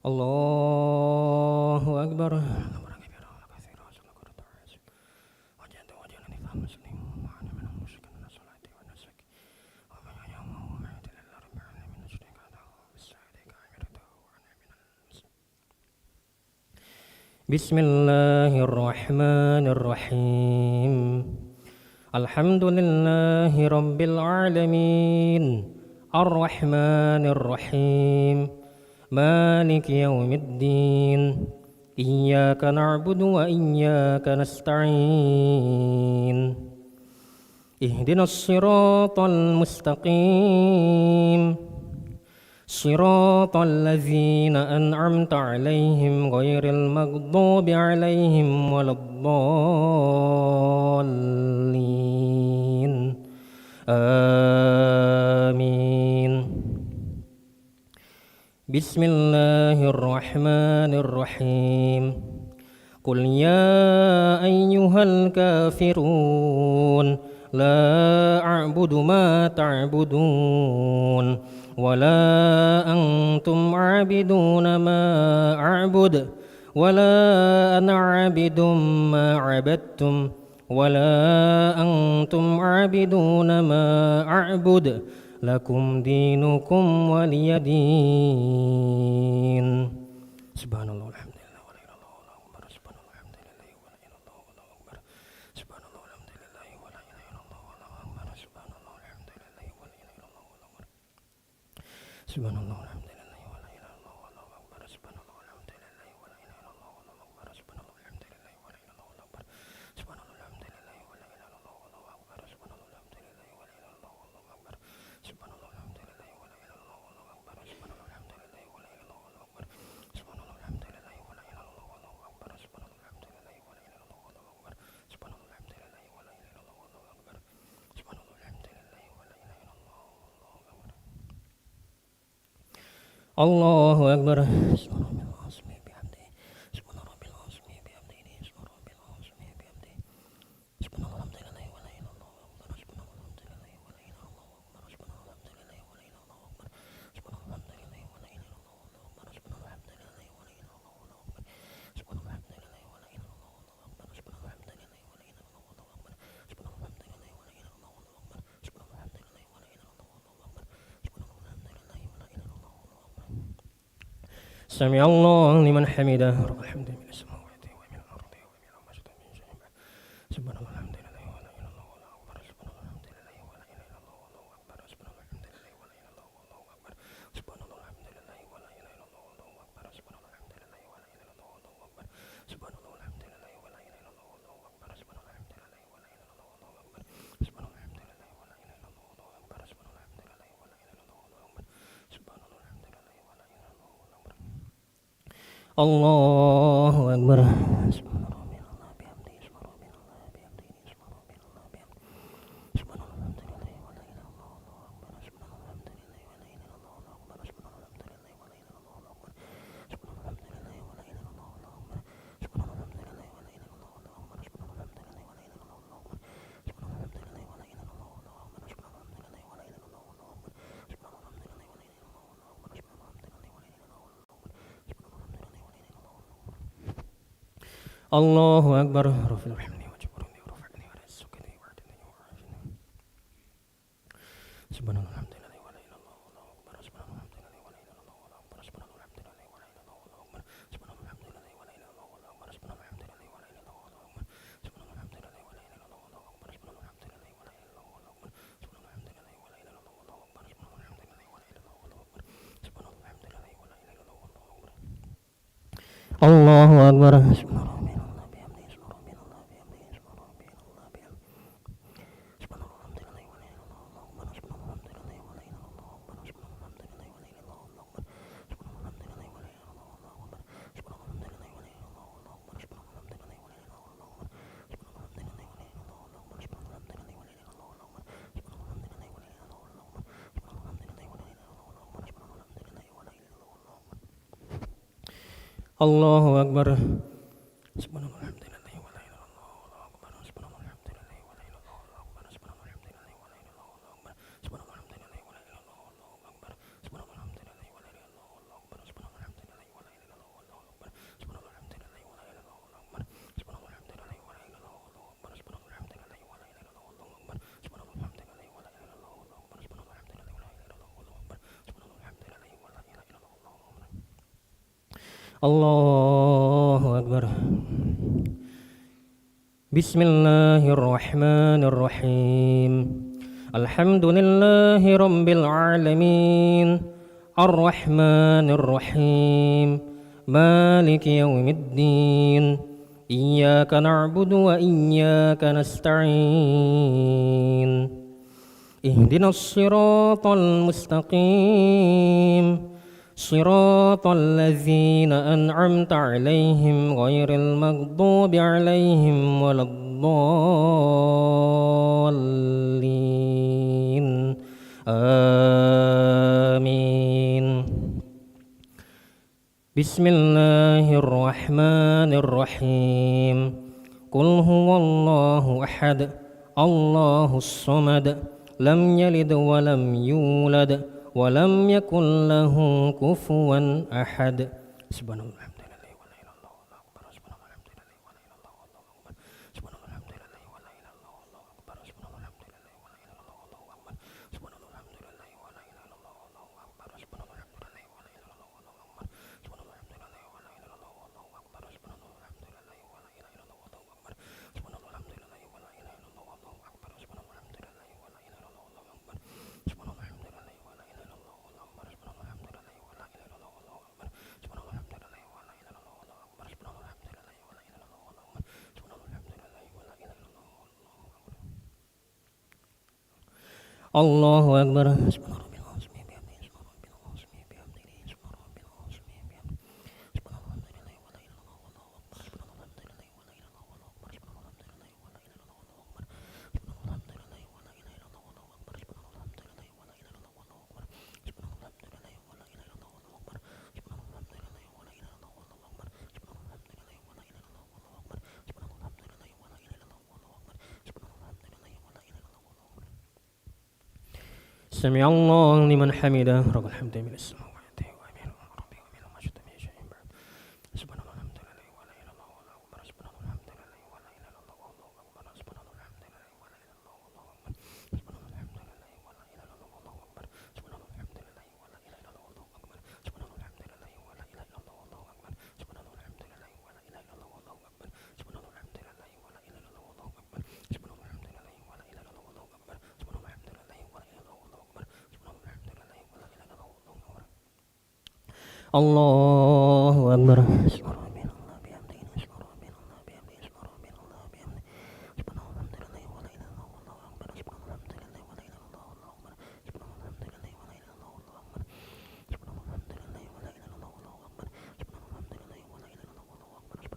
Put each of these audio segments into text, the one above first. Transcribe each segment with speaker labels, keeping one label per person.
Speaker 1: Allahu Akbar. Bismillahirrahmanirrahim. Alhamdulillahi rabbil alamin. Ar-Rahmanir-Rahim. Maliki yaumiddin. Iyyaka na'budu wa iyyaka nasta'in. Ihdinas siratal mustaqim. Siratal ladzina an'amta 'alaihim ghairil maghdubi 'alaihim waladdallin. Amin. Bismillahirrahmanirrahim. Qul ya ayyuhal kafirun la a'budu ma ta'budun wa la antum 'abiduna ma a'bud wa la ana 'abidum ma 'abadtum wa la antum 'abiduna ma a'bud lakum dinukum waliyadin. Subhanallah walhamdulillah wa la ilaha illallah akbar. Subhanallah walhamdulillah wa la ilaha illallah akbar. Subhanallah walhamdulillah wa la ilaha illallah akbar. Subhanallah walhamdulillah wa la ilaha illallah akbar. Subhanallah walhamdulillah wa la ilaha illallah akbar. Subhanallah walhamdulillah wa la ilaha illallah akbar. Subhanallah walhamdulillah wa la ilaha illallah akbar. Subhanallah walhamdulillah wa la ilaha illallah akbar. Subhanallah walhamdulillah wa la ilaha illallah akbar. Subhanallah alhamdulillah wa la ilaha illallah akbar. Subhanallah alhamdulillah wa la ilaha illallah akbar. Subhanallah alhamdulillah wa la ilaha illallah akbar. Subhanallah alhamdulillah wa la ilaha illallah akbar. Subhanallah alhamdulillah wa la ilaha illallah akbar. Subhanallah alhamdulillah wa la ilaha illallah akbar. Allahu akbar. Sami Allah liman hamidah. Alhamdulillah samawati wa min al-ardi wa min ma shata min shay'in. Subhanallah alhamdulillah wa la ilaha illallah akbar. Subhanallah alhamdulillah wa la ilaha illallah akbar. Subhanallah alhamdulillah wa la ilaha illallah akbar. Subhanallah alhamdulillah wa la ilaha illallah akbar. Subhanallah alhamdulillah wa la ilaha illallah akbar. Subhanallah alhamdulillah wa la ilaha illallah akbar. Subhanallah alhamdulillah wa la ilaha illallah akbar. Subhanallah alhamdulillah wa la ilaha illallah akbar. Subhanallah alhamdulillah wa la ilaha illallah akbar. Subhanallah alhamdulillah wa la ilaha illallah akbar. Allahu akbar. Allahu akbar. Rafil hamdi wa jabaruni wa rafa'ni wa rizqani wa adini wa afini. Subhanallah alhamdulillah wa la ilaha illallah wallahu akbar. Subhanallah alhamdulillah wa la ilaha illallah wallahu akbar. Subhanallah alhamdulillah wa la ilaha illallah wallahu akbar. Subhanallah alhamdulillah wa la ilaha illallah wallahu akbar. Subhanallah alhamdulillah wa la ilaha illallah wallahu akbar. Subhanallah alhamdulillah wa la ilaha illallah wallahu akbar. Subhanallah alhamdulillah wa la ilaha illallah wallahu akbar. Subhanallah alhamdulillah wa la ilaha illallah wallahu akbar. Subhanallah alhamdulillah wa la ilaha illallah wallahu akbar. Subhanallah alhamdulillah wa la ilaha illallah wallahu akbar. Allahu akbar. Subhanallah. Allahu akbar. Subhanallah alhamdulillah wa la ilaha illallah wallahu akbar. Subhanallah alhamdulillah wa la ilaha illallah wallahu akbar. Subhanallah alhamdulillah wa la ilaha illallah wallahu akbar. Subhanallah alhamdulillah wa la ilaha illallah wallahu akbar. Subhanallah alhamdulillah wa la ilaha illallah wallahu akbar. Subhanallah alhamdulillah wa la Allahu Akbar. Bismillahirrahmanirrahim. Alhamdulillahi rabbil alamin. Ar-Rahmanir Rahim. Maliki yaumiddin. Iyyaka na'budu wa iyyaka nasta'in. Ihdinas siratal mustaqim. Siratal ladzina an'amta 'alaihim ghairil maghdubi 'alaihim waladdallin. Amin. Bismillahirrahmanirrahim. Qul huwallahu ahad. Allahus samad. Lam yalid wa lam yulad wa lam yakul lahu kufuwan ahad. Subhanallah. Allahu Akbar. Sami Allah liman hamidah. Rabbal hamdi min as-samawati wa min al-ardi wa min ma syai'a min syai'in ba'd. Subhanallah alhamdulillah wa la ilaha illallah wallahu akbar. Subhanallah alhamdulillah wa la ilaha illallah wallahu akbar. Subhanallah alhamdulillah wa la ilaha illallah wallahu akbar. Subhanallah alhamdulillah wa la ilaha illallah wallahu akbar. Subhanallah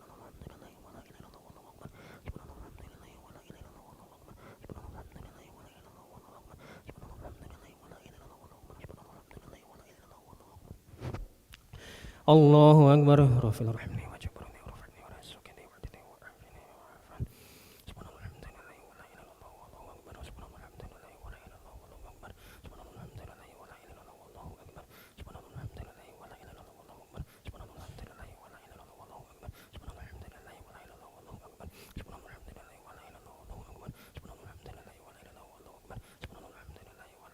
Speaker 1: alhamdulillah wa la ilaha illallah wallahu akbar. Subhanallah alhamdulillah wa la ilaha illallah wallahu akbar. Subhanallah alhamdulillah wa la ilaha illallah wallahu akbar. Subhanallah alhamdulillah wa la ilaha illallah wallahu akbar. Subhanallah alhamdulillah wa la ilaha illallah wallahu akbar. Subhanallah alhamdulillah wa la ilaha illallah wallahu akbar. Allahu Akbar. Allahu Akbar. Rafil rahimni wa jabrani wa rafani wa rasukini wa dini wa afini wa afan. Subhanallah alhamdulillah wa la ilaha illallah wallahu akbar. Subhanallah alhamdulillah wa la ilaha illallah wallahu akbar. Subhanallah alhamdulillah wa la ilaha illallah wallahu akbar. Subhanallah alhamdulillah wa la ilaha illallah wallahu akbar. Subhanallah alhamdulillah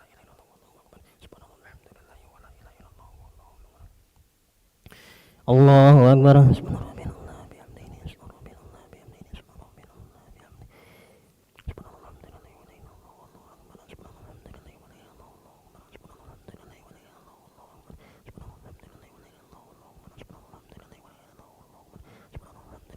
Speaker 1: wa la ilaha illallah wallahu akbar. Subhanallah alhamdulillah wa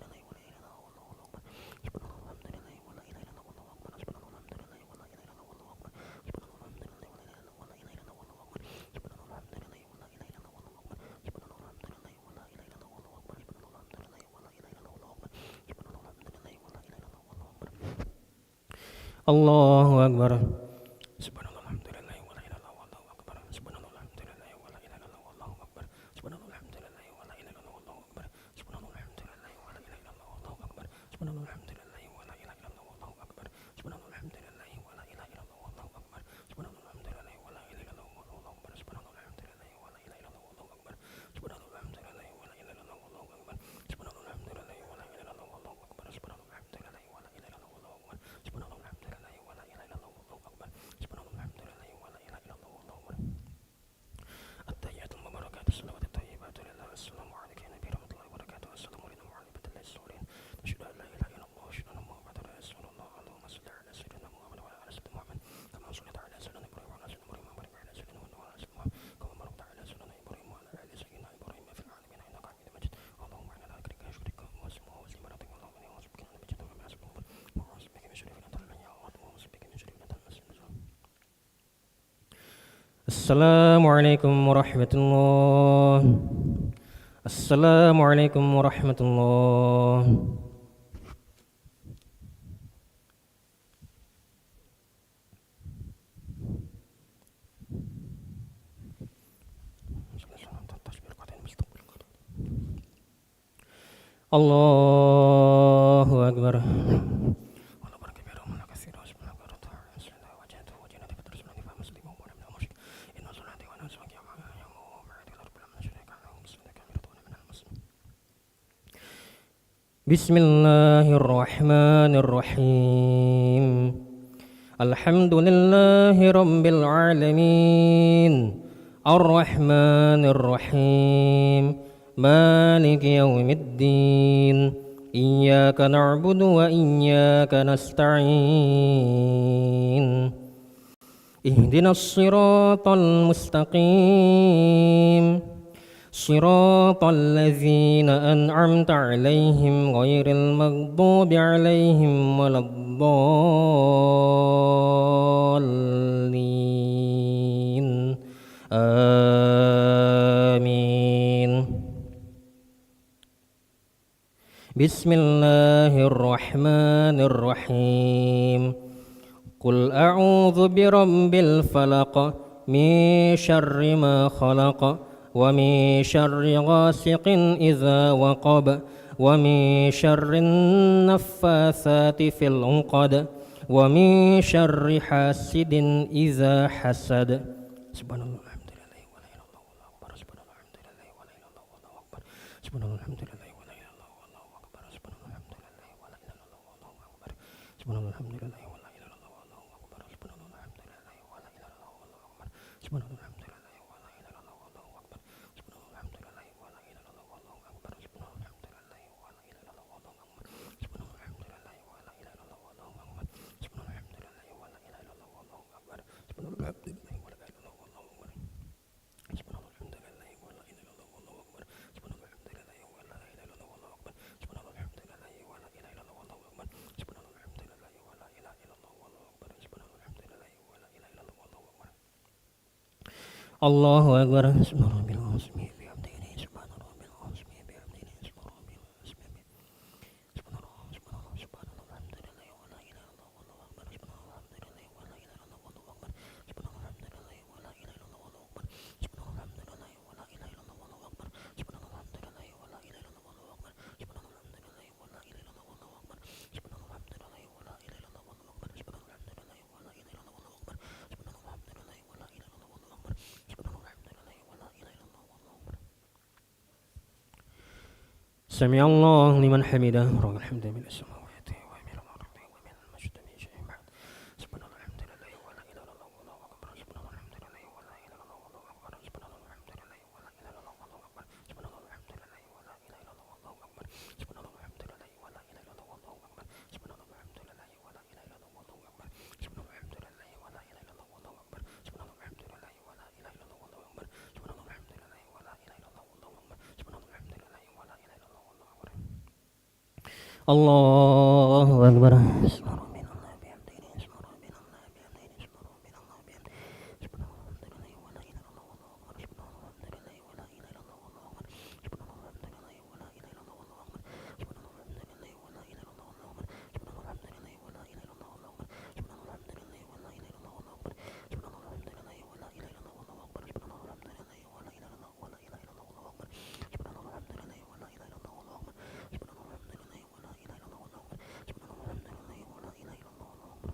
Speaker 1: la ilaha illallah wallahu akbar. Subhanallah alhamdulillah wa la ilaha illallah wallahu akbar. Subhanallah alhamdulillah wa la ilaha illallah wallahu akbar. Subhanallah alhamdulillah wa la ilaha illallah wallahu akbar. Subhanallah alhamdulillah wa la ilaha illallah wallahu akbar. Allahu Akbar. Allahu Akbar. Subhanallah alhamdulillah wa la ilaha illallah wallahu akbar. Subhanallah alhamdulillah wa la ilaha illallah wallahu akbar. Subhanallah alhamdulillah wa la ilaha illallah wallahu akbar. Subhanallah alhamdulillah wa la ilaha illallah wallahu akbar. Subhanallah alhamdulillah wa la ilaha illallah wallahu akbar. Subhanallah alhamdulillah wa la ilaha illallah wallahu akbar. Subhanallah alhamdulillah wa la ilaha illallah wallahu akbar. Subhanallah alhamdulillah wa la ilaha illallah wallahu akbar. Subhanallah alhamdulillah wa la ilaha illallah wallahu akbar. Subhanallah alhamdulillah wa la ilaha illallah wallahu akbar. Subhanallah alhamdulillah wa la ilaha illallah wallahu akbar. Subhanallah alhamdulillah wa la ilaha illallah wallahu akbar. Assalamualaikum warahmatullah. Assalamualaikum warahmatullah. Allahu Akbar. Bismillahirrahmanirrahim. Alhamdulillahi rabbil alamin. Ar-Rahmanir Rahim. Maliki yaumiddin. Iyyaka na'budu wa iyyaka nasta'in. Ihdinas siratal mustaqim. Siratal ladzina an'amta 'alaihim ghairil maghdubi 'alaihim waladdallin. Amin. Bismillahirrahmanirrahim. Qul a'udzu birabbil falaq min syarri ma khalaq wa min syarri ghasiqin idza waqab wa min syarrin naffatsati fil 'uqad wa min syarri hasidin idza hasad. Subhanallah alhamdulillah wa la ilaha illallah wallahu akbar. Subhanallah alhamdulillah wa la ilaha illallah wallahu akbar. Subhanallah alhamdulillah wa la ilaha illallah wallahu akbar. Subhanallah alhamdulillah wa la ilaha illallah wallahu akbar. Subhanallah alhamdulillah wa la ilaha illallah wallahu akbar. Subhanallah alhamdulillah wa la ilaha illallah wallahu akbar. Subhanallah alhamdulillah wa la ilaha illallah wallahu akbar. Subhanallah alhamdulillah wa la ilaha illallah wallahu akbar. Subhanallah alhamdulillah wa la ilaha illallah wallahu akbar. Subhanallah alhamdulillah wa la ilaha illallah wallahu akbar. Subhanallah alhamdulillah wa la ilaha illallah wallahu akbar. Subhanallah alhamdulillah wa la ilaha illallah wallahu akbar. Subhanallah alhamdulillah wa la ilaha illallah wallahu akbar. Subhanallah alhamdulillah wa la ilaha illallah wallahu akbar. Subhanallah alhamdulillah wa la ilaha illallah wallahu akbar. Subhanallah alhamdulillah wa la ilaha illallah wallahu akbar. Subhanallah alhamdulillah wa la ilaha illallah wallahu akbar. Allahu akbar. Subhanallah azmi bihamdihi. Subhanallah azmi bihamdihi. Subhanallah azmi. Subhanallah subhanallah alhamdulillah wa la ilaha illallah wallahu akbar. Subhanallah alhamdulillah wa la ilaha illallah wallahu akbar. Subhanallah alhamdulillah wa la ilaha illallah wallahu akbar. Subhanallah alhamdulillah wa la ilaha illallah wallahu akbar. Subhanallah alhamdulillah wa la ilaha illallah wallahu akbar. Subhanallah alhamdulillah wa la ilaha illallah wallahu akbar. Subhanallah alhamdulillah wa la ilaha illallah wallahu akbar. Subhanallah alhamdulillah wa la ilaha illallah wallahu akbar. Subhanallah alhamdulillah wa la ilaha illallah wallahu akbar. Subhanallah alhamdulillah wa la ilaha illallah wallahu akbar. Sami'allahu liman hamidah. Rabbana hamdan samawati wa min al-ardi wa min al-majdi min syai'in ba'd. Subhanallah alhamdulillah wa la ilaha illallah wallahu akbar. Subhanallah alhamdulillah wa la ilaha illallah wallahu akbar. Subhanallah alhamdulillah wa la ilaha illallah wallahu akbar. Subhanallah alhamdulillah wa la ilaha illallah wallahu akbar. Subhanallah alhamdulillah wa la ilaha illallah wallahu akbar. Subhanallah alhamdulillah wa la ilaha illallah wallahu akbar. Subhanallah alhamdulillah wa la ilaha illallah wallahu akbar. Subhanallah alhamdulillah wa la ilaha illallah wallahu akbar. Subhanallah alhamdulillah wa la ilaha illallah wallahu akbar. Subhanallah alhamdulillah wa la ilaha illallah wallahu akbar. Allahu akbar. Subhanallah bihamdihi. Subhanallah bihamdihi. Subhanallah bihamdihi. Subhanallah alhamdulillah wa la ilaha illallah wallahu akbar. Subhanallah alhamdulillah wa la ilaha illallah wallahu akbar. Subhanallah alhamdulillah wa la ilaha illallah wallahu akbar. Subhanallah alhamdulillah wa la ilaha illallah wallahu akbar. Subhanallah alhamdulillah wa la ilaha illallah wallahu akbar. Subhanallah alhamdulillah wa la ilaha illallah wallahu akbar. Subhanallah alhamdulillah wa la ilaha illallah wallahu akbar. Subhanallah alhamdulillah wa la ilaha illallah wallahu akbar. Subhanallah alhamdulillah wa la ilaha illallah wallahu akbar. Subhanallah alhamdulillah wa la ilaha illallah wallahu akbar. Subhanallah alhamdulillah wa la ilaha illallah wallahu akbar.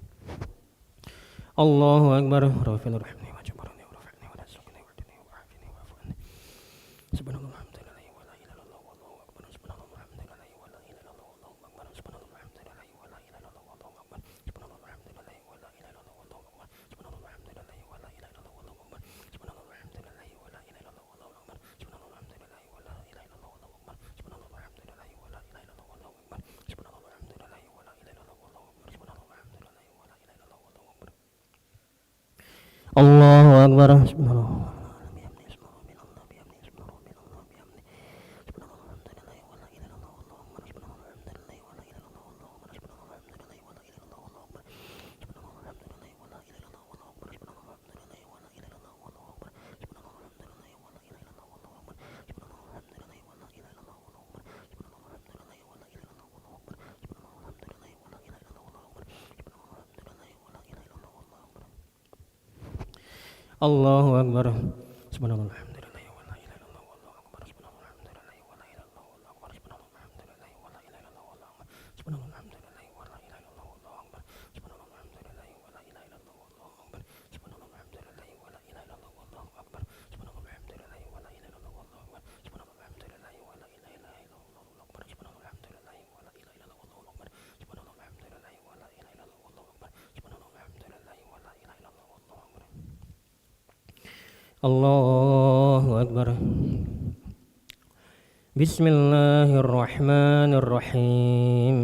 Speaker 1: Allahu akbar. Rabbana irhamni wa jabbarni wa rafa'ni wa razaqni wa hdini wa afini wa afu anni. Subhanallah alhamdulillah wa la ilaha illallah wallahu akbar. Subhanallah alhamdulillah wa la ilaha illallah wallahu akbar. Subhanallah alhamdulillah wa la ilaha illallah wallahu akbar. Subhanallah alhamdulillah wa la ilaha illallah wallahu akbar. Subhanallah alhamdulillah wa la ilaha illallah wallahu akbar. Subhanallah alhamdulillah wa la ilaha illallah wallahu akbar. Subhanallah alhamdulillah wa la ilaha illallah wallahu akbar. Subhanallah alhamdulillah wa la ilaha illallah wallahu akbar. Subhanallah alhamdulillah wa la ilaha illallah wallahu akbar. Subhanallah alhamdulillah wa la ilaha illallah wallahu akbar. Allahu akbar. Subhanallah. Allahu Akbar. Subhanallah alhamdulillah wa la ilaha illallah wallahu akbar. Subhanallah alhamdulillah wa la ilaha illallah wallahu akbar. Subhanallah alhamdulillah wa la ilaha illallah wallahu akbar. Subhanallah alhamdulillah wa la ilaha illallah wallahu akbar. Subhanallah alhamdulillah wa la ilaha illallah wallahu akbar. Subhanallah alhamdulillah wa la ilaha illallah wallahu akbar. Subhanallah alhamdulillah wa la ilaha illallah wallahu akbar. Subhanallah alhamdulillah wa la ilaha illallah wallahu akbar. Subhanallah alhamdulillah wa la ilaha illallah wallahu akbar. Subhanallah alhamdulillah wa la ilaha illallah wallahu akbar. Subhanallah alhamdulillah wa la ilaha illallah wallahu akbar. Allahu Akbar. Bismillahirrahmanirrahim.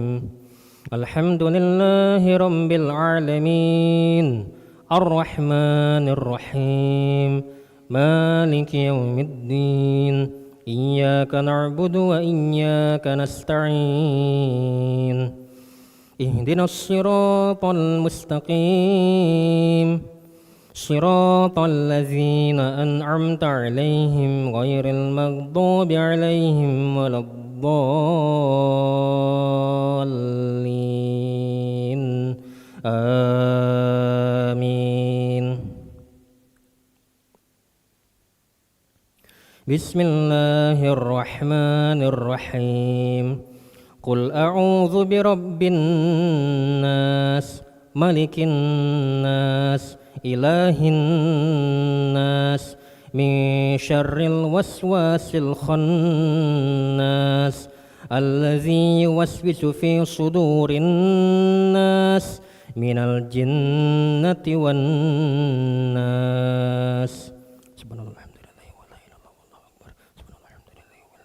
Speaker 1: Alhamdulillahi rabbil alamin. Ar-Rahmanir-Rahim. Maliki yaumiddin. Iyyaka na'budu wa iyyaka nasta'in. Ihdinas siratal mustaqim. صراط الذين أنعمت عليهم غير المغضوب عليهم ولا الضالين آمين. بسم الله الرحمن الرحيم. قل أعوذ برب الناس ملك الناس إله الناس من شر الوسواس الخناس الذي يوسوس في صدور الناس من الجنة والناس. Subhanallah alhamdulillah wa la ilaha illallah wallahu akbar. Subhanallah alhamdulillah wa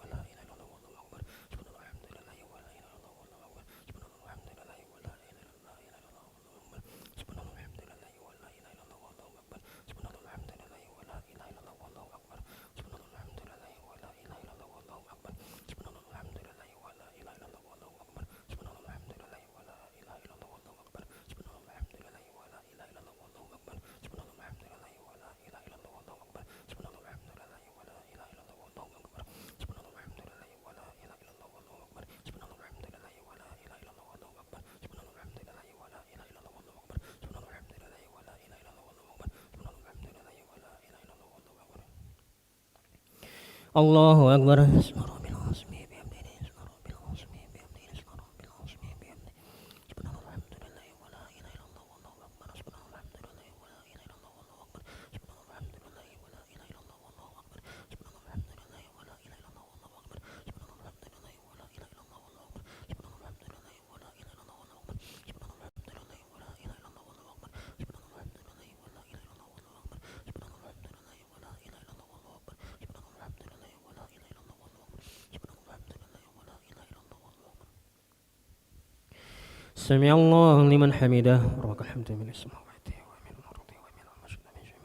Speaker 1: la ilaha illallah wallahu akbar. Subhanallah alhamdulillah wa la ilaha illallah wallahu akbar. Subhanallah alhamdulillah wa la ilaha illallah wallahu akbar. Subhanallah alhamdulillah wa la ilaha illallah wallahu akbar. Subhanallah alhamdulillah wa la ilaha illallah wallahu akbar. Subhanallah alhamdulillah wa la ilaha illallah wallahu akbar. Subhanallah alhamdulillah wa la ilaha illallah wallahu akbar. Subhanallah alhamdulillah wa la ilaha illallah wallahu akbar. Subhanallah alhamdulillah wa la ilaha illallah wallahu akbar. Subhanallah alhamdulillah wa la ilaha illallah wallahu akbar. Subhanallah alhamdulillah wa la ilaha illallah wallahu akbar. Subhanallah alhamdulillah wa la ilaha illallah wallahu akbar. Subhanallah alhamdulillah wa la ilaha illallah wallahu akbar. Subhanallah alhamdulillah wa la ilaha illallah wallahu akbar. Subhanallah alhamdulillah wa la ilaha illallah wallahu akbar. Subhanallah alhamdulillah wa la ilaha illallah wallahu akbar. Subhanallah alhamdulillah wa la ilaha illallah wallahu akbar. Allahu Akbar. سمع الله لمن حمده. ربك الحمد من السماوات ومن الأرض ومن ما شئت من شيء.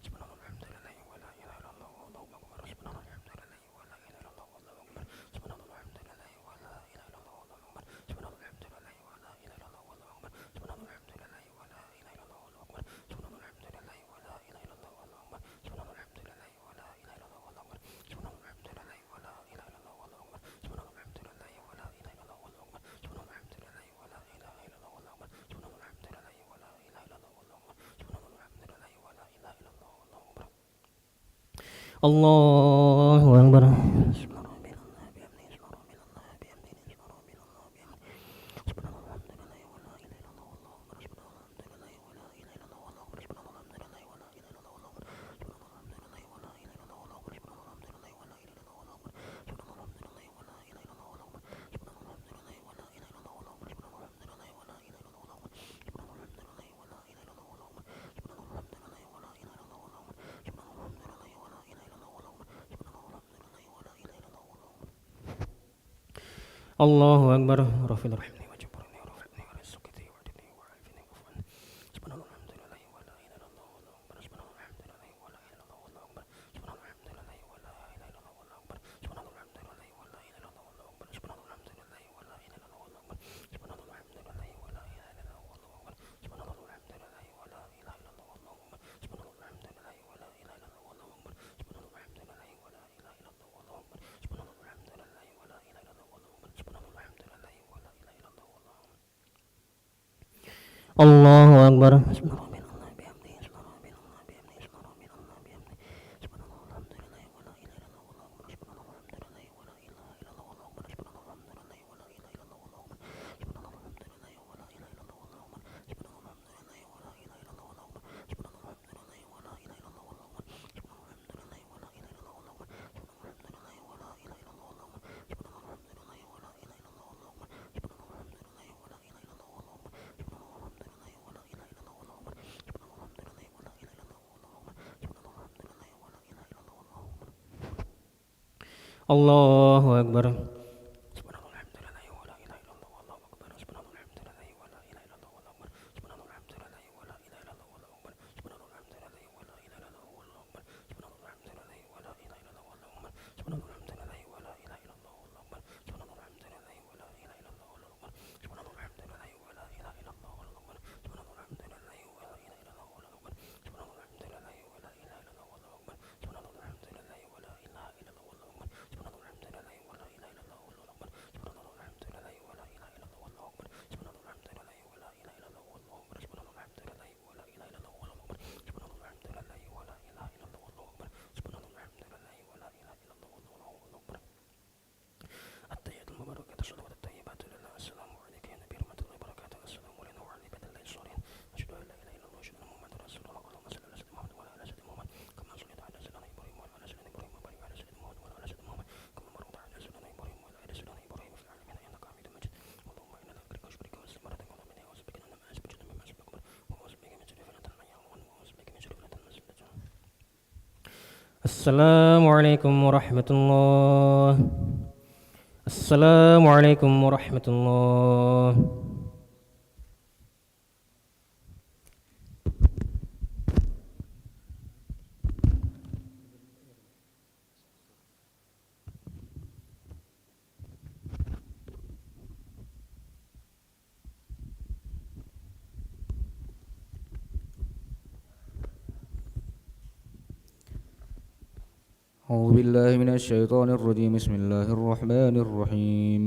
Speaker 1: سبحان الله الحمد لله ولا إله إلا الله والله أكبر. سبحان الله الحمد لله ولا إله إلا الله والله أكبر. سبحان الله الحمد لله ولا إله إلا الله والله أكبر. سبحان الله الحمد لله ولا إله إلا الله والله أكبر. سبحان الله الحمد لله ولا إله إلا الله والله أكبر. سبحان الله الحمد لله ولا إله إلا الله والله أكبر. سبحان الله الحمد لله ولا إله إلا الله والله أكبر. سبحان الله الحمد لله ولا إله إلا الله والله أكبر. سبحان الله الحمد لله ولا إله إلا الله والله أكبر. سبحان الله الحمد لله ولا إله إلا الله والله أكبر. سبحان الله الحمد لله ولا إله إلا الله والله أكبر. سبحان الله الحمد لله ولا إله إلا الله والله أكبر. الله أكبر. Allahu Akbar. Rafil rahimni wa jabarni wa rafilni wa rizqiti wa adini wa alfini wa fani. Subhanallah alhamdulillah wa la ilaha illallah wallahu akbar. Subhanallah alhamdulillah wa la ilaha illallah wallahu akbar. Subhanallah alhamdulillah wa la ilaha illallah wallahu akbar. Subhanallah alhamdulillah wa la ilaha illallah wallahu akbar. Subhanallah alhamdulillah wa la ilaha illallah wallahu akbar. Subhanallah alhamdulillah wa la ilaha illallah wallahu akbar. Subhanallah alhamdulillah wa la ilaha illallah wallahu akbar. Subhanallah alhamdulillah wa la ilaha illallah wallahu akbar. Subhanallah alhamdulillah wa la ilaha illallah wallahu akbar. Subhanallah alhamdulillah wa la ilaha illallah wallahu akbar. Subhanallah alhamdulillah wa la ilaha illallah wallahu akbar. Allahu Akbar. Subhanallah. Allahu Akbar. Assalamualaikum warahmatullah. Assalamualaikum warahmatullah.
Speaker 2: أعوذ بالله من الشيطان الرجيم. بسم الله الرحمن الرحيم.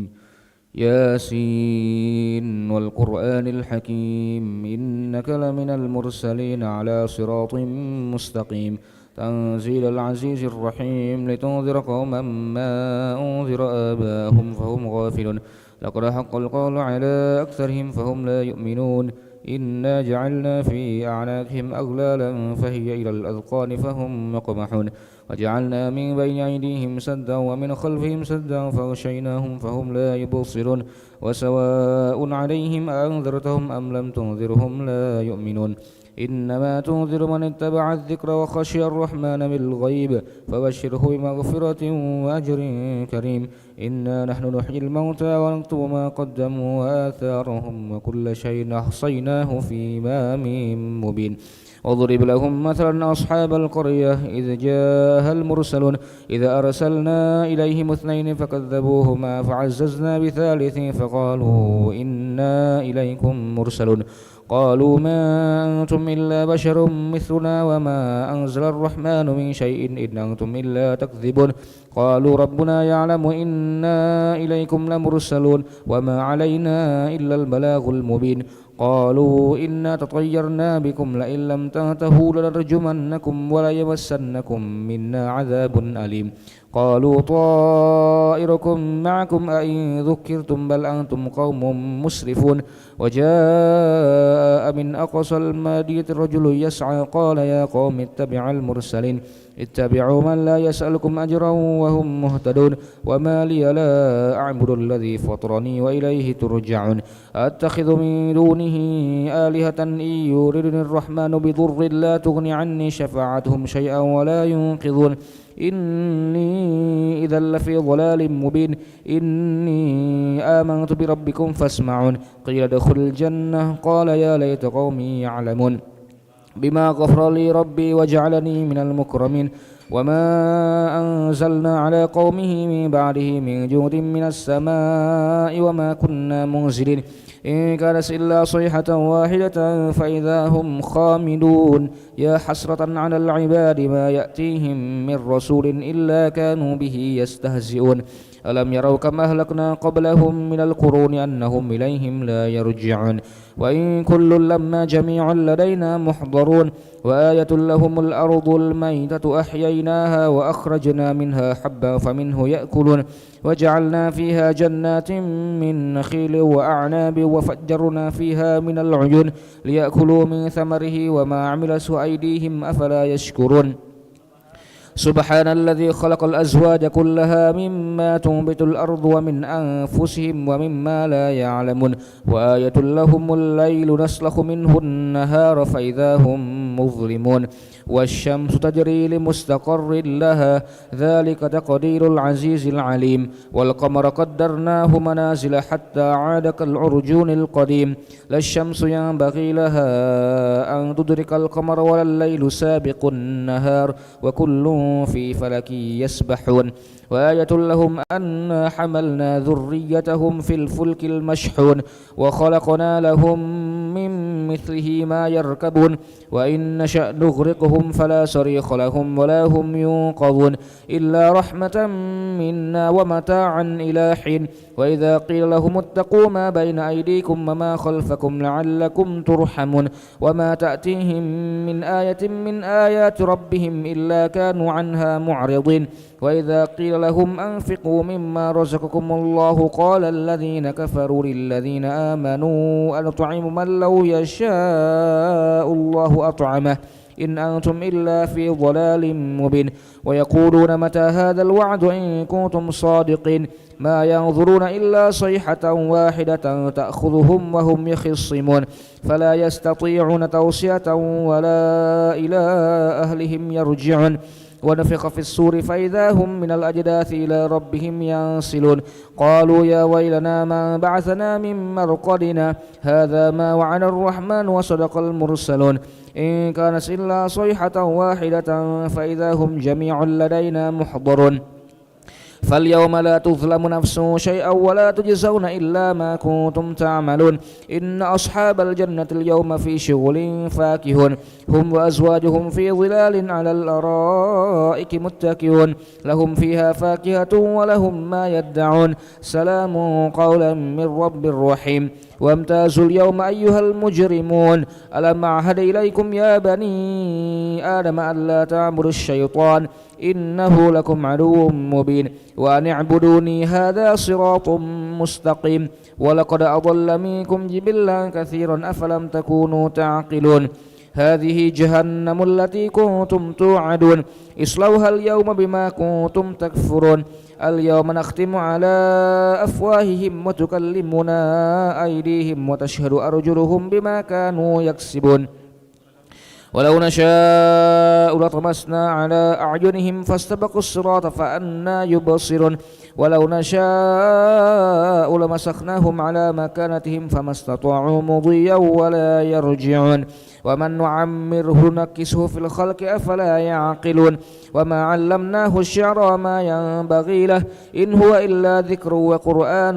Speaker 2: ياسين والقرآن الحكيم إنك لمن المرسلين على صراط مستقيم تنزيل العزيز الرحيم لتنذر قوما ما أنذر آباءهم فهم غافلون لقد حق القول على أكثرهم فهم لا يؤمنون إنا جعلنا في أعناقهم أغلالا فهي إلى الأذقان فهم يقمحون وجعلنا من بين أيديهم سدا ومن خلفهم سدا فغشيناهم فهم لا يبصرون وسواء عليهم أأنذرتهم أم لم تنذرهم لا يؤمنون إنما تنذر من اتبع الذكر وخشي الرحمن بالغيب فبشره بمغفرة وأجر كريم إنا نحن نحيي الموتى ونكتب ما قدموا وآثارهم وكل شيء أحصيناه في إمام مبين واضرب لهم مثلا أصحاب القرية إذ جاءها المرسلون إذا أرسلنا إليهم اثنين فكذبوهما فعززنا بثالث فقالوا إنا إليكم مرسلون قالوا ما أنتم إلا بشر مثلنا وما أنزل الرحمن من شيء إن أنتم إلا تكذبون قالوا ربنا يعلم إنا إليكم لمرسلون وما علينا إلا البلاغ المبين قالوا إنا تطيرنا بكم لئن لم تنتهوا لنرجمنكم وليمسنكم منا عذاب أليم قالوا طائركم معكم أئن ذكرتم بل أنتم قوم مسرفون وجاء من أقصى المدينة رجل يسعى قال يا قوم اتبعوا المرسلين اتبعوا من لا يسألكم أجرا وهم مهتدون وما لي لا أعبد الذي فطرني وإليه ترجعون أتخذ من دونه آلهة إن يردني الرحمن بضر لا تغني عني شفاعتهم شيئا ولا ينقذون إني إذا لفي ضلال مبين إني آمنت بربكم فاسمعون قيل ادخل الجنة قال يا ليت قومي يعلمون بما غفر لي ربي وجعلني من المكرمين وما أنزلنا على قومه من بعده من جود من السماء وما كنا منزلين إن كانت إلا صيحة واحدة فإذا هم خامدون يا حسرة على العباد ما يأتيهم من رسول إلا كانوا به يستهزئون ألم يروا كما أهلكنا قبلهم من القرون أنهم إليهم لا يرجعون وإن كل لما جميع لدينا محضرون وآية لهم الأرض الميتة أحييناها وأخرجنا منها حبا فمنه يأكلون وجعلنا فيها جنات من نخيل وأعناب وفجرنا فيها من العيون ليأكلوا من ثمره وما عملت أيديهم أفلا يشكرون سبحان الذي خلق الأزواج كلها مما تنبت الأرض ومن أنفسهم ومما لا يعلمون وآية لهم الليل نسلخ منه النهار فإذا هم مظلمون والشمس تجري لمستقر لها ذلك تقدير العزيز العليم والقمر قدرناه منازل حتى عاد كالعرجون القديم لا الشمس ينبغي لها أن تدرك القمر ولا الليل سابق النهار وكل في فلك يسبحون وآية لهم أنا حملنا ذريتهم في الفلك المشحون وخلقنا لهم من مثله ما يركبون وإن نشأ نغرقهم فلا صريخ لهم ولا هم ينقذون إلا رحمة منا ومتاعا إلى حين وإذا قيل لهم اتقوا ما بين أيديكم وما خلفكم لعلكم ترحمون وما تأتيهم من آية من آيات ربهم إلا كانوا عنها معرضين وإذا قيل لهم أنفقوا مما رزقكم الله قال الذين كفروا للذين آمنوا أنطعم من لو يشاء الله أطعمه إن أنتم إلا في ضلال مبين ويقولون متى هذا الوعد إن كنتم صادقين ما ينظرون إلا صيحة واحدة تأخذهم وهم يخصمون فلا يستطيعون توصية ولا إلى أهلهم يرجعون ونفخ في الصور فإذا هم من الأجداث إلى ربهم ينسلون قالوا يا ويلنا من بعثنا من مرقدنا هذا ما وعد الرحمن وصدق المرسلون إن كانت إلا صيحة واحدة فإذا هم جميع لدينا محضرون فاليوم لا تظلم نفس شيئا ولا تجزون إلا ما كنتم تعملون إن أصحاب الجنة اليوم في شغل فاكهون هم وأزواجهم في ظلال على الأرائك متكئون لهم فيها فاكهة ولهم ما يدعون سلام قولا من رب رحيم وامتازوا اليوم أيها المجرمون ألم أعهد إليكم يا بني آدم ألا تعبدوا الشيطان إنه لكم عدو مبين وأن اعبدوني هذا صراط مستقيم ولقد أضل منكم جبلا كثيرا أفلم تكونوا تعقلون هذه جهنم التي كنتم توعدون اصلوها اليوم بما كنتم تكفرون اليوم نختم على أفواههم وتكلمنا أيديهم وتشهد أرجلهم بما كانوا يكسبون ولو نشاء لطمسنا على أعينهم فاستبقوا الصراط فأنى يبصرون ولو نشاء لمسخناهم على مكانتهم فما استطاعوا مضيا ولا يرجعون ومن نعمره نكسه في الخلق أفلا يعقلون وما علمناه الشعر وما ينبغي له إن هو إلا ذكر وقرآن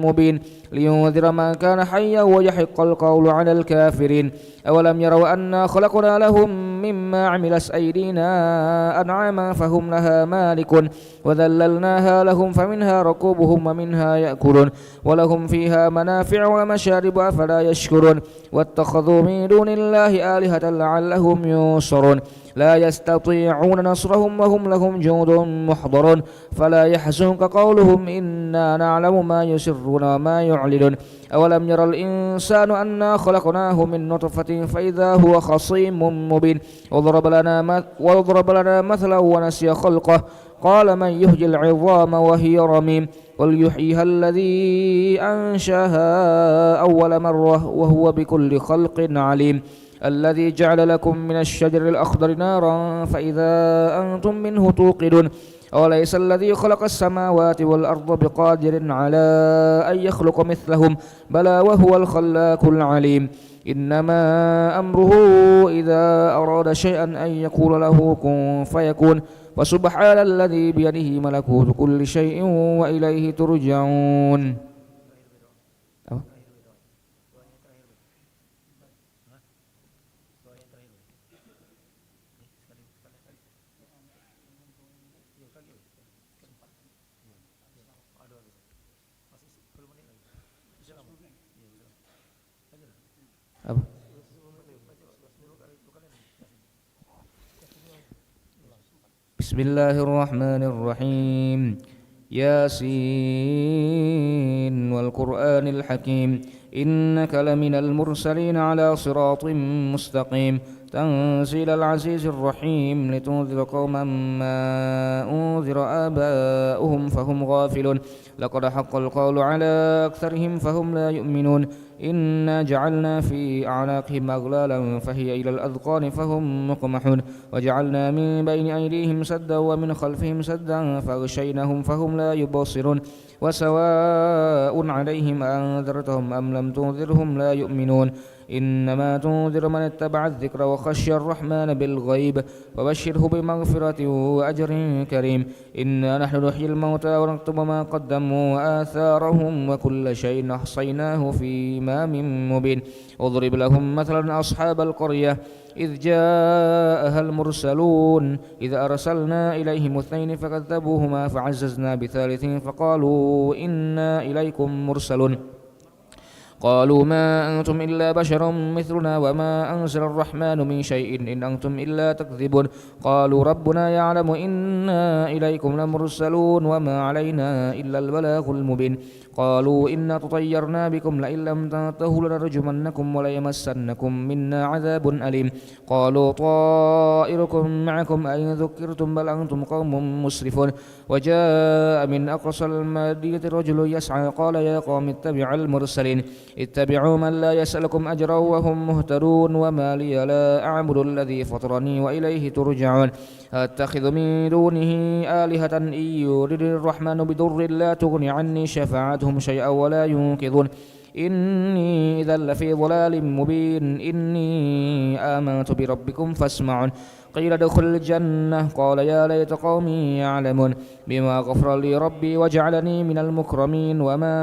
Speaker 2: مبين لينذر من كان حيا ويحق القول على الكافرين أولم يروا أنا خلقنا لهم مما عملت أيدينا أنعاما فهم لها مالكون وذللناها لهم فمنها ركوبهم ومنها يأكلون ولهم فيها منافع ومشارب أفلا يشكرون واتخذوا من دون الله آلهة لعلهم ينصرون لا يستطيعون نصرهم وهم لهم جند محضرون فلا يحزنك قولهم إنا نعلم ما يسرون وما يعلنون أولم يرى الإنسان أنا خلقناه من نطفة فإذا هو خصيم مبين وضرب لنا مثلا ونسي خلقه قال من يحيي العظام وهي رميم قل يحييها الذي أنشاها أول مرة وهو بكل خلق عليم الذي جعل لكم من الشجر الأخضر نارا فإذا أنتم منه توقدون أوليس الذي خلق السماوات والأرض بقادر على أن يخلق مثلهم بلى وهو الخلاق العليم إنما أمره إذا أراد شيئا أن يقول له كن فيكون وسبحان الذي بيده ملكوت كل شيء وإليه ترجعون. Bismillahirrahmanirrahim. Yasin wal Qur'anil Hakim إنك لمن المرسلين على صراط مستقيم تنزيل العزيز الرحيم لتنذر قوما ما أنذر آباؤهم فهم غافلون لقد حق القول على أكثرهم فهم لا يؤمنون إنا جعلنا في أعناقهم أغلالا فهي إلى الأذقان فهم مقمحون وجعلنا من بين أيديهم سدا ومن خلفهم سدا فأغشيناهم فهم لا يبصرون وسواء عليهم أنذرتهم أم لم تنذرهم لا يؤمنون إنما تنذر من اتبع الذكر وخشي الرحمن بالغيب وبشره بمغفرة وأجر كريم إنا نحن نحيي الموتى ونكتب ما قدموا وآثارهم وكل شيء أحصيناه في إمام مبين واضرب لهم مثلا أصحاب القرية إذ جاءها المرسلون إذ أرسلنا إليهم اثنين فكذبوهما فعززنا بثالث فقالوا إنا إليكم مرسلون قالوا ما أنتم إلا بشر مثلنا وما أنزل الرحمن من شيء إن أنتم إلا تكذبون قالوا ربنا يعلم إنا إليكم لمرسلون وما علينا إلا البلاغ المبين قالوا إنا تطيرنا بكم لئن لم تنتهوا لنرجمنكم وليمسنكم منا عذاب أليم قالوا طائركم معكم أئن ذكرتم بل أنتم قوم مسرفون وجاء من أقصى المدينة رجل يسعى قال يا قوم اتبعوا المرسلين اتبعوا من لا يسألكم أجرا وهم مهتدون وما لي لا أعبد الذي فطرني وإليه ترجعون أتخذ من دونه آلهة إن يرد الرحمن بضر لا تغني عني شفاعتهم شيئا ولا ينقذون إني إذا لفي ضلال مبين إني آمنت بربكم فاسمعون قيل ادخل الجنة قال يا ليت قومي يعلمون بما غفر لي ربي وجعلني من المكرمين وما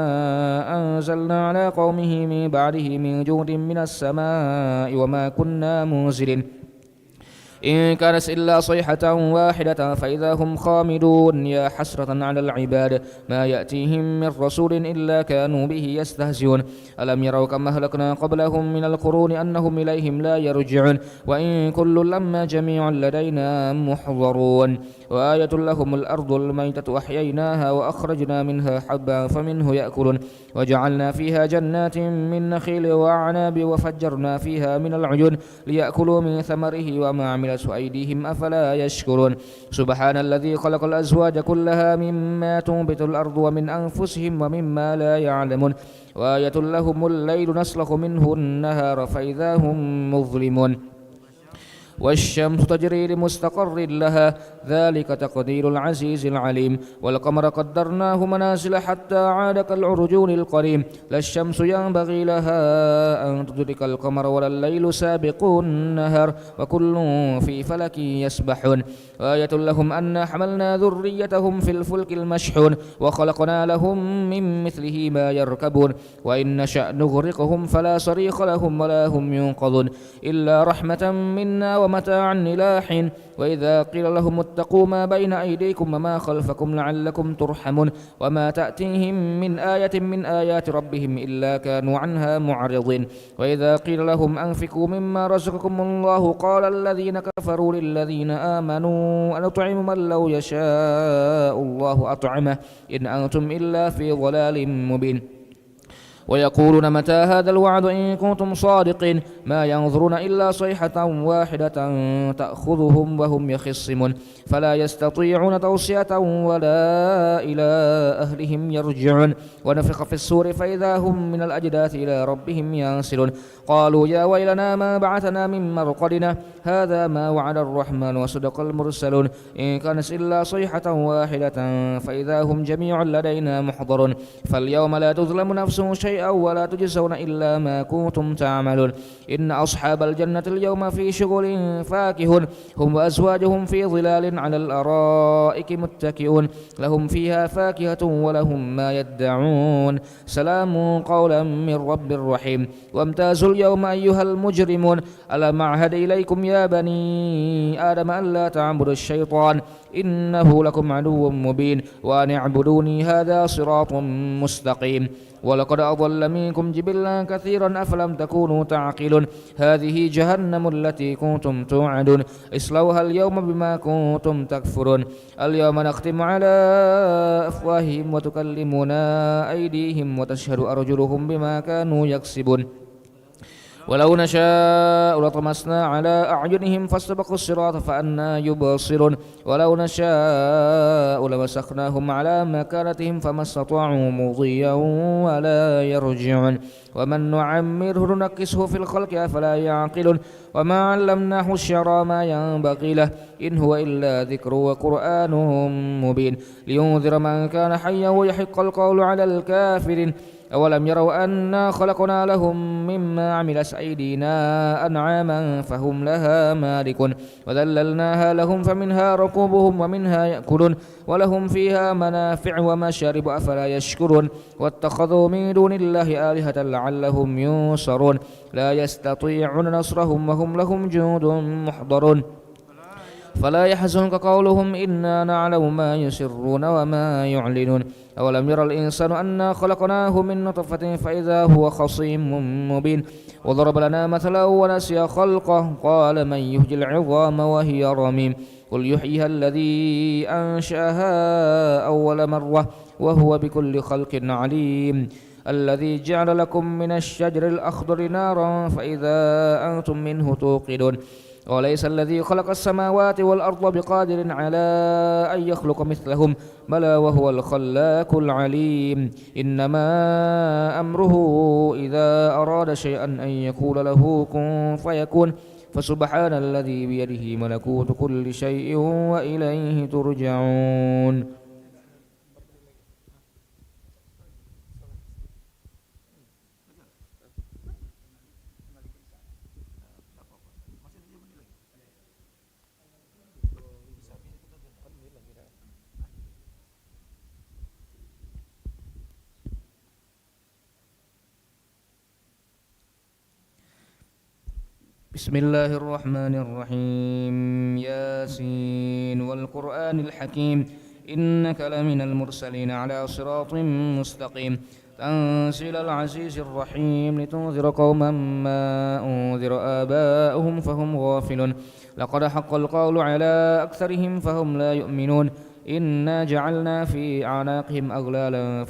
Speaker 2: أنزلنا على قومه من بعده من جود من السماء وما كنا منزلين إن كانت إلا صيحة واحدة فإذا هم خامدون يا حسرة على العباد ما يأتيهم من رسول إلا كانوا به يستهزئون ألم يروا كم أهلكنا قبلهم من القرون أنهم إليهم لا يرجعون وإن كل لما جميع لدينا محضرون وآية لهم الأرض الميتة أحييناها وأخرجنا منها حبا فمنه يأكلون وجعلنا فيها جنات من نخيل وأعناب وفجرنا فيها من العيون ليأكلوا من ثمره وما عملته أيديهم أفلا يشكرون سبحان الذي خلق الأزواج كلها مما تنبت الأرض ومن أنفسهم ومما لا يعلمون وآية لهم الليل نسلخ منه النهار فإذا هم مظلمون والشمس تجري لمستقر لها ذلك تقدير العزيز العليم والقمر قدرناه منازل حتى عاد كالعرجون القديم لا الشمس ينبغي لها أن تدرك القمر ولا الليل سابق النهار وكل في فلك يسبحون وآية لهم أنا حملنا ذريتهم في الفلك المشحون وخلقنا لهم من مثله ما يركبون وإن نشأ نغرقهم فلا صريخ لهم ولا هم ينقذون إلا رحمة منا ومتاعا إلى حين وإذا قيل لهم اتقوا ما بين أيديكم وما خلفكم لعلكم ترحمون وما تأتيهم من آية من آيات ربهم إلا كانوا عنها معرضين وإذا قيل لهم أنفقوا مما رزقكم الله قال الذين كفروا للذين آمنوا أنطعم من لو يشاء الله أطعمه إن أنتم إلا في ضلال مبين ويقولون متى هذا الوعد إن كنتم صادقين ما ينظرون إلا صيحة واحدة تأخذهم وهم يخصمون فلا يستطيعون توصية ولا إلى أهلهم يرجعون ونفخ في السور فإذا هم من الأجداث إلى ربهم ينسلون قالوا يا ويلنا ما بعثنا من مرقدنا هذا ما وعد الرحمن وصدق المرسلون إن كانت إلا صيحة واحدة فإذا هم جميع لدينا محضرون فاليوم لا تظلم نفس شيئا ولا تجزون إلا ما كنتم تعملون إن أصحاب الجنة اليوم في شغل فاكهون هم وأزواجهم في ظلال على الأرائك متكئون لهم فيها فاكهة ولهم ما يدعون سلام قولا من رب رحيم وامتازوا اليوم أيها المجرمون ألم أعهد إليكم يا بني آدم ألا تعبدوا الشيطان إنه لكم عدو مبين وأن اعبدوني هذا صراط مستقيم ولقد أضل أضل منكم جبلا كثيرا أفلم تكونوا تعقلون هذه جهنم التي كنتم توعدون اصلوها اليوم بما كنتم تكفرون اليوم نختم على أفواههم وتكلمنا أيديهم وتشهد أرجلهم بما كانوا يكسبون ولو نشاء لطمسنا على أعينهم فاستبقوا الصراط فأنى يبصرون ولو نشاء لمسخناهم على مكانتهم فما استطاعوا مضيا ولا يرجعون ومن نعمره ننكسه في الخلق أفلا يعقلون وما علمناه الشعر ما ينبغي له إن هو إلا ذكر وقرآن مبين لينذر من كان حيا ويحق القول على الكافرين أولم يروا أنا خلقنا لهم مما عملت أيدينا أنعاما فهم لها مالكون وذللناها لهم فمنها ركوبهم ومنها يأكلون ولهم فيها منافع ومشارب أفلا يشكرون واتخذوا من دون الله آلهة لعلهم ينصرون لا يستطيعون نصرهم وهم لهم جند محضرون فلا يحزنك قولهم إنا نعلم ما يسرون وما يعلنون أولم يرى الإنسان أنا خلقناه من نطفة فإذا هو خصيم مبين وضرب لنا مثلا ونسي خلقه قال من يحيي العظام وهي رميم قل يحييها الذي أنشأها أول مرة وهو بكل خلق عليم الذي جعل لكم من الشجر الأخضر نارا فإذا أنتم منه توقدون وليس الذي خلق السماوات والأرض بقادر على أن يخلق مثلهم بلى وهو الخلاق العليم إنما أمره إذا أراد شيئا أن يقول له كن فيكون فسبحان الذي بيده ملكوت كل شيء وإليه ترجعون بسم الله الرحمن الرحيم ياسين والقرآن الحكيم إنك لمن المرسلين على صراط مستقيم تنزيل العزيز الرحيم لتنذر قوما ما أنذر آباؤهم فهم غافلون لقد حق القول على أكثرهم فهم لا يؤمنون إنا جعلنا في أعناقهم أغلالا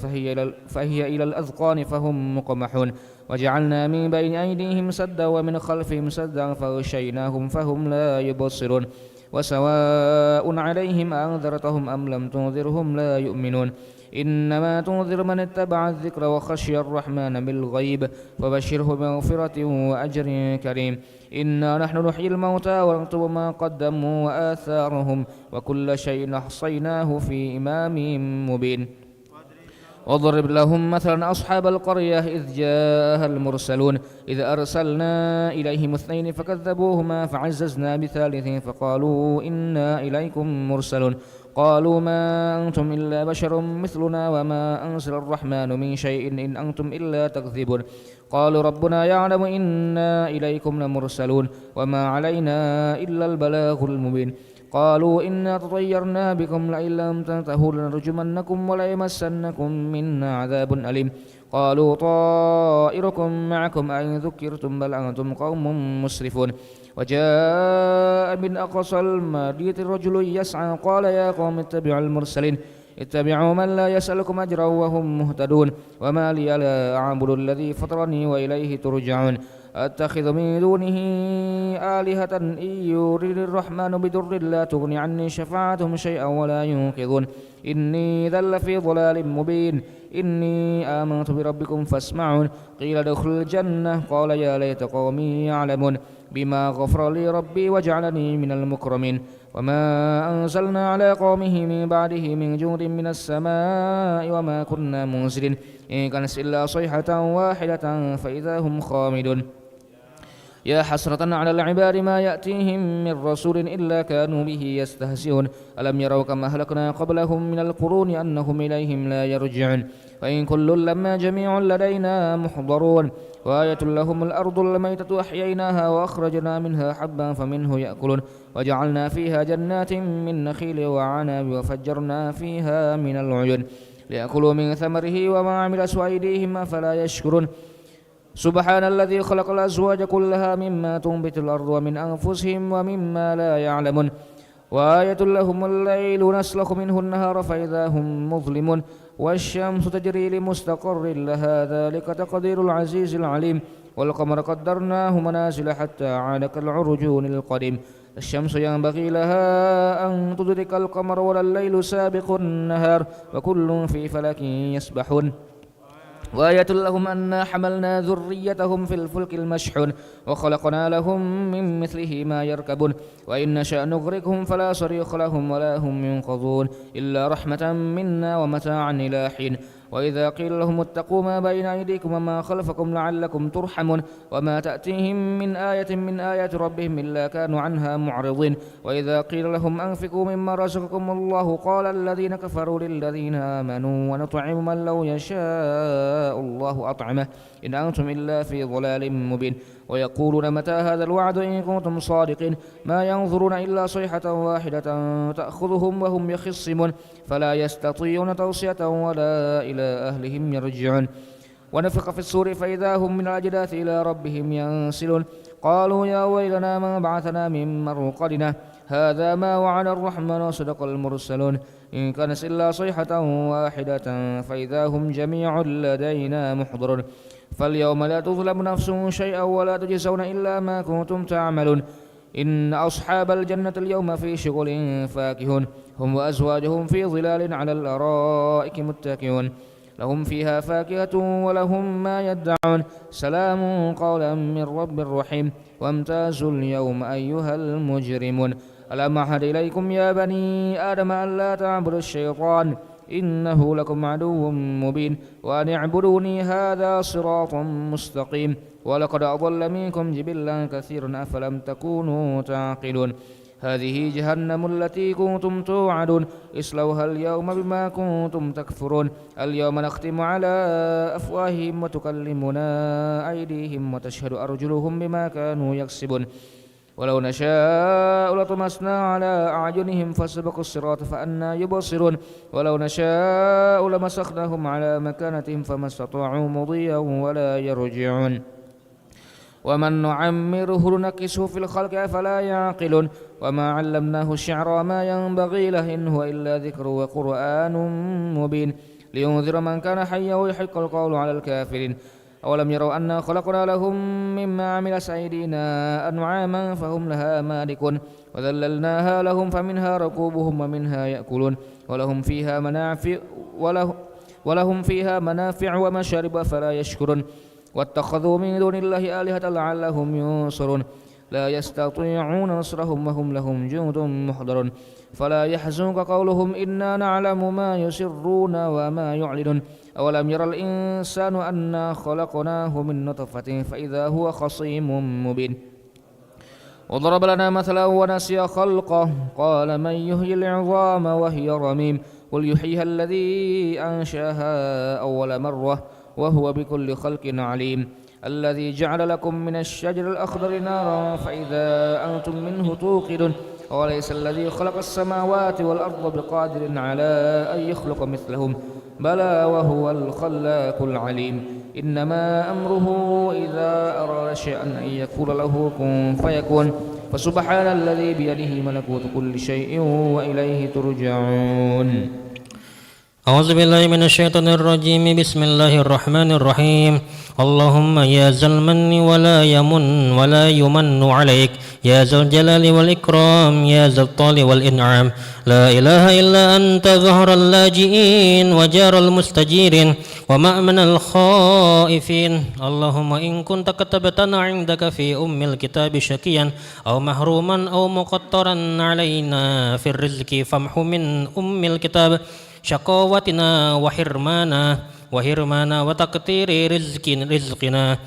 Speaker 2: فهي إلى الأذقان فهم مقمحون وجعلنا من بين أيديهم سدا ومن خلفهم سدا فغشيناهم فهم لا يبصرون وسواء عليهم أنذرتهم أم لم تنذرهم لا يؤمنون إنما تنذر من اتبع الذكر وخشي الرحمن بالغيب فبشره بمغفرة وأجر كريم إنا نحن نحيي الموتى ونكتب ما قدموا وآثارهم وكل شيء أحصيناه في إمام مبين واضرب لهم مثلا أصحاب القرية إذ جاءها المرسلون إذ أرسلنا إليهم اثنين فكذبوهما فعززنا بثالث فقالوا إنا إليكم مرسلون قالوا ما أنتم إلا بشر مثلنا وما أنزل الرحمن من شيء إن أنتم إلا تكذبون قالوا ربنا يعلم إنا إليكم لمرسلون وما علينا إلا البلاغ المبين قالوا إنا تطيرنا بكم لئن لم تنتهوا لنرجمنكم وليمسنكم منا عذاب أليم قالوا طائركم معكم أئن ذكرتم بل أنتم قوم مسرفون وجاء من أقصى المدينة رجل يسعى قال يا قوم اتبعوا المرسلين اتبعوا من لا يسألكم أجرا وهم مهتدون وما لي لا أعبد الذي فطرني وإليه ترجعون أتخذ من دونه آلهة إن يريد الرحمن بضر لا تغني عني شفاعتهم شيئا ولا ينقذون إني إذا لفي ضلال مبين إني آمنت بربكم فاسمعون قيل ادخل الجنة قال يا ليت قومي يعلمون بما غفر لي ربي وجعلني من المكرمين وما أنزلنا على قومه من بعده من جند من السماء وما كنا منزلين إن كانت إلا صيحة واحدة فإذا هم خامدون يا حسرة على العباد ما يأتيهم من رسول إلا كانوا به يستهزئون ألم يروا كما أهلكنا قبلهم من القرون أنهم إليهم لا يرجعون وإن كل لما جميع لدينا محضرون وآية لهم الأرض الميتة أحييناها وأخرجنا منها حبا فمنه يأكلون وجعلنا فيها جنات من نخيل وعنب وفجرنا فيها من العيون ليأكلوا من ثمره وما عملت أيديهم أفلا يشكرون سبحان الذي خلق الأزواج كلها مما تنبت الأرض ومن أنفسهم ومما لا يعلمون وآية لهم الليل نسلخ منه النهار فإذا هم مظلمون والشمس تجري لمستقر لها ذلك تقدير العزيز العليم والقمر قدرناه منازل حتى عاد كالعرجون القديم الشمس ينبغي لها أن تدرك القمر ولا الليل سابق النهار وكل في فلك يسبحون وآية لهم أنا حملنا ذريتهم في الفلك المشحون وخلقنا لهم من مثله ما يركبون وإن نشأ نغرقهم فلا صريخ لهم ولا هم ينقذون إلا رحمة منا ومتاعا إلى حين وإذا قيل لهم اتقوا ما بين أيديكم وما خلفكم لعلكم ترحمون وما تأتيهم من آية من آيات ربهم إلا كانوا عنها معرضين وإذا قيل لهم أنفقوا مما رزقكم الله قال الذين كفروا للذين آمنوا ونطعم من لو يشاء الله أطعمه إن أنتم إلا في ضلال مبين ويقولون متى هذا الوعد إن كنتم صادقين ما ينظرون إلا صيحة واحدة تأخذهم وهم يخصمون فلا يستطيعون توصية ولا إلى أهلهم يرجعون ونفخ في الصور فإذا هم من الأجداث إلى ربهم ينسلون قالوا يا ويلنا من بعثنا من مرقدنا هذا ما وعد الرحمن وصدق المرسلون إن كانت إلا صيحة واحدة فإذا هم جميع لدينا محضرون فاليوم لا تظلم نفس شيئا ولا تجزون إلا ما كنتم تعملون إن أصحاب الجنة اليوم في شغل فاكهون هم وأزواجهم في ظلال على الأرائك متكئون لهم فيها فاكهة ولهم ما يدعون سلام قولا من رب رحيم وامتازوا اليوم أيها المجرمون ألم أعهد إليكم يا بني آدم أن لا تعبدوا الشيطان إنه لكم عدو مبين وأن اعبدوني هذا صراط مستقيم ولقد أضل منكم جبلا كثيرا أفلم تكونوا تعقلون هذه جهنم التي كنتم توعدون اصلوها اليوم بما كنتم تكفرون اليوم نختم على أفواههم وتكلمنا أيديهم وتشهد أرجلهم بما كانوا يكسبون ولو نشاء لطمسنا على أعينهم فسبقوا الصراط فأنى يبصرون ولو نشاء لمسخناهم على مكانتهم فما استطاعوا مضيا ولا يرجعون ومن نعمره نكسه في الخلق أفلا يعقلون وما علمناه الشعر وما ينبغي له إن هو إلا ذكر وقرآن مبين لينذر من كان حيا ويحق القول على الكافرين أولم يروا أنا خلقنا لهم مما عملت أيدينا أنعاما فهم لها مالكون وذللناها لهم فمنها ركوبهم ومنها يأكلون ولهم فيها منافع ومشارب فلا يشكرون واتخذوا من دون الله آلهة لعلهم ينصرون لا يستطيعون نصرهم وهم لهم جند محضرون فلا يحزنك قولهم إنا نعلم ما يسرون وما يعلنون أولم يرى الإنسان أنا خلقناه من نطفة فإذا هو خصيم مبين وضرب لنا مثلا ونسي خلقه قال من يحيي العظام وهي رميم قل يحييها الذي أنشأها أول مرة وهو بكل خلق عليم الذي جعل لكم من الشجر الأخضر نارا فإذا أنتم منه توقدون وليس الذي خلق السماوات والأرض بقادر على أن يخلق مثلهم بلى وهو الخلاق العليم إنما أمره إذا أراد شيئا أن يقول له كن فيكون فسبحان الذي بيده ملكوت كل شيء وإليه ترجعون
Speaker 1: أعوذ بالله من الشيطان الرجيم بسم الله الرحمن الرحيم اللهم يا ذا المن ولا يمن ولا يمن عليك يا ذا الجلال والإكرام يا ذا الطول والإنعام لا إله إلا أنت ظهر اللاجئين وجار المستجيرين ومأمن الخائفين اللهم إن كنت كتبتنا عندك في أم الكتاب شكيا أو محروما أو مقطرا علينا في الرزق فامحو من أم الكتاب شقاوتنا وحرمانا وحرمانا وتقتير رزقنا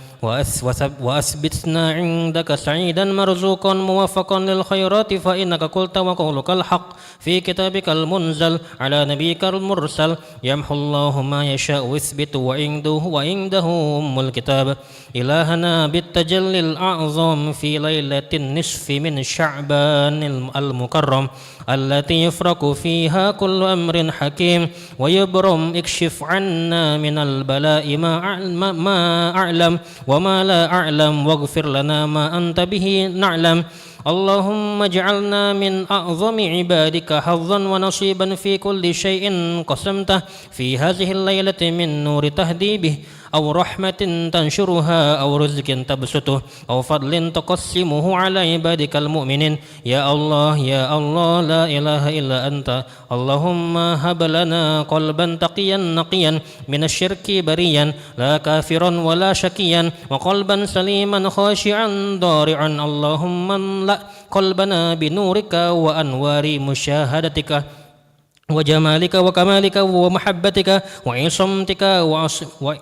Speaker 1: وأثبتنا عندك سعيدا مرزوقا موفقا للخيرات فإنك قلت وقولك الحق في كتابك المنزل على نبيك المرسل يمحو الله ما يشاء ويثبت وعنده أم الكتاب إلهنا بالتجلي الأعظم في ليلة النصف من شعبان المكرم التي يفرق فيها كل أمر حكيم ويبرم اكشف عنا من البلاء ما أعلم وما لا أعلم واغفر لنا ما أنت به نعلم اللهم اجعلنا من أعظم عبادك حظا ونصيبا في كل شيء قسمته في هذه الليلة من نور تهدي به أو رحمة تنشرها أو رزق تبسطه أو فضل تقسمه على عبادك المؤمنين يا الله يا الله لا إله إلا أنت اللهم هب لنا قلبا تقيا نقيا من الشرك بريا لا كافرا ولا شكيا وقلبا سليما خاشعا ضارعا اللهم املأ قلبنا بنورك وأنوار مشاهدتك وجمالك وكمالك ومحبتك وعصمتك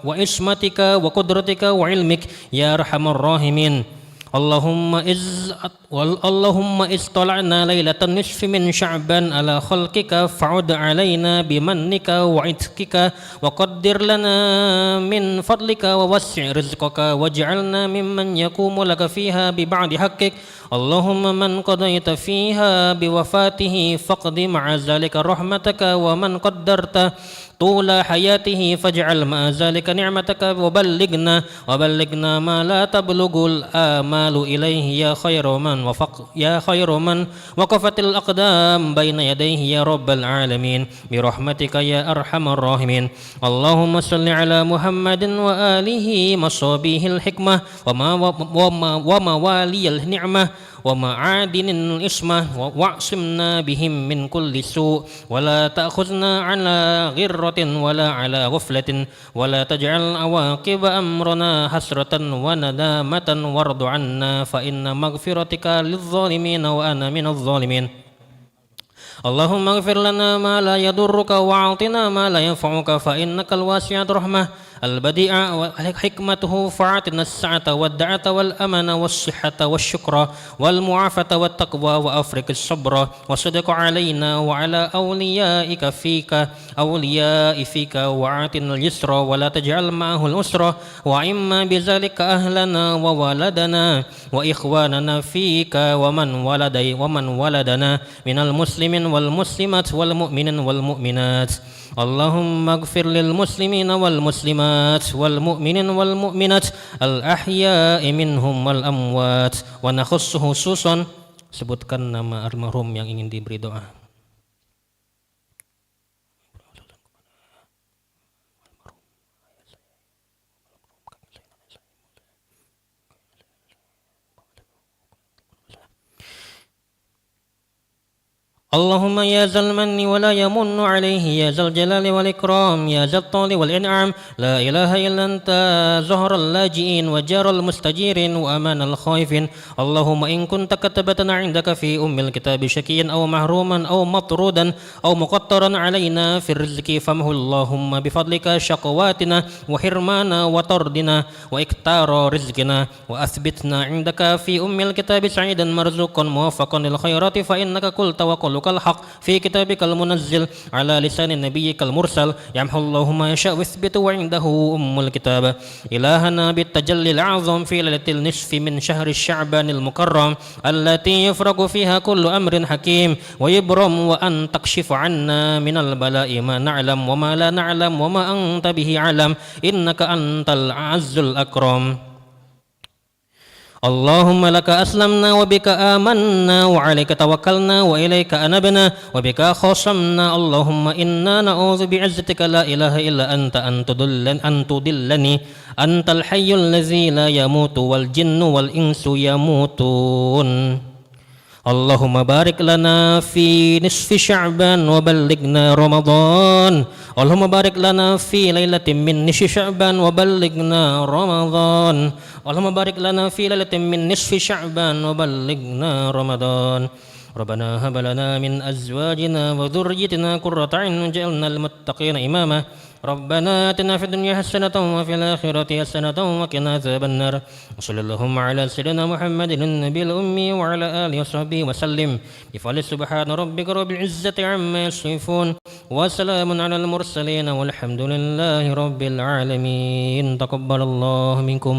Speaker 1: وعصمتك وقدرتك وعلمك يا أرحم الراحمين اللهم إذ طلعنا ليلة النصف من شعبان على خلقك فعد علينا بمنك وعتقك وقدر لنا من فضلك ووسع رزقك واجعلنا ممن يقوم لك فيها ببعد حقك اللهم من قضيت فيها بوفاته فاقض مع ذلك رحمتك ومن قدرت طول حياته فاجعل مع ذلك نعمتك وبلغنا ما لا تبلغ الآمال إليه يا خير من وقفت الأقدام بين يديه يا رب العالمين برحمتك يا أرحم الراحمين اللهم صل على محمد وآله مصابيح الحكمة وموالي النعمة ومعادن الإسمة واعصمنا بهم من كل سوء ولا تأخذنا على غرة ولا على غفلة ولا تجعل عواقب أمرنا حسرة وندامة وارض عنا فإن مغفرتك للظالمين وأنا من الظالمين اللهم اغفر لنا ما لا يضرك وأعطنا ما لا ينفعك فإنك الواسع الرحمة البديع وحكمته فاعطنا السعة والدعة والأمن والصحة والشكر والمعافاة والتقوى وأفرق الصبر والصدق علينا وعلى أولياء فيك وأعطنا اليسر ولا تجعل معه الأسر وعما بذلك أهلنا وولدنا وإخواننا فيك ومن ولدنا من المسلمين والمسلمات والمؤمنين والمؤمنات اللهم اغفر للمسلمين والمسلمات والمؤمنين والمؤمنات الأحياء منهم والأموات ونخص khususan sebutkan nama almarhum yang ingin diberi doa. اللهم يا ذا المن ولا يمن عليه يا ذا الجلال والإكرام يا ذا الطول والإنعام لا إله إلا أنت زهر اللاجئين وجار المستجيرين وأمان الخائفين اللهم إن كنت كتبتنا عندك في الكتاب شكيا أو محروما أو مطرودا أو مقطرا علينا في الرزق فامه اللهم بفضلك شقواتنا وحرمانا وطردنا وإكتار رزقنا وأثبتنا عندك في الكتاب سعيدا مرزوقا موفقا للخيرات فإنك قلت وقل الحق في كتابك المنزل على لسان نبيك المرسل يمحو الله ما يشاء ويثبت وعنده الكتاب إلهنا بالتجلي الأعظم في ليلة النصف من شهر الشعبان المكرم التي يفرق فيها كل أمر حكيم ويبرم وأن تكشف عنا من البلاء ما نعلم وما لا نعلم وما أنت به علم إنك أنت الأعز الأكرم اللهم لك أسلمنا وبك آمنا وعليك توكلنا وإليك أنبنا وبك خاصمنا اللهم إنا نعوذ بعزتك لا إله إلا أنت أن تضلني أنت الحي الذي لا يموت والجن والإنس يموتون اللهم بارك لنا في نصف شعبان وبلغنا رمضان اللهم بارك لنا في ليلة من نصف شعبان وبلغنا رمضان اللهم بارك لنا في ليلة من نصف شعبان وبلغنا رمضان ربنا هب لنا من أزواجنا وذريتنا قرة أعين واجعلنا للمتقين إماما ربنا آتنا في الدنيا حسنة وفي الآخرة حسنة وقنا عذاب النار وصلى اللهم على سيدنا محمد النبي الأمي وعلى آله وصحبه وسلم بفضل سبحان ربك رب العزة عما يصفون وسلام على المرسلين والحمد لله رب العالمين تقبل الله منكم.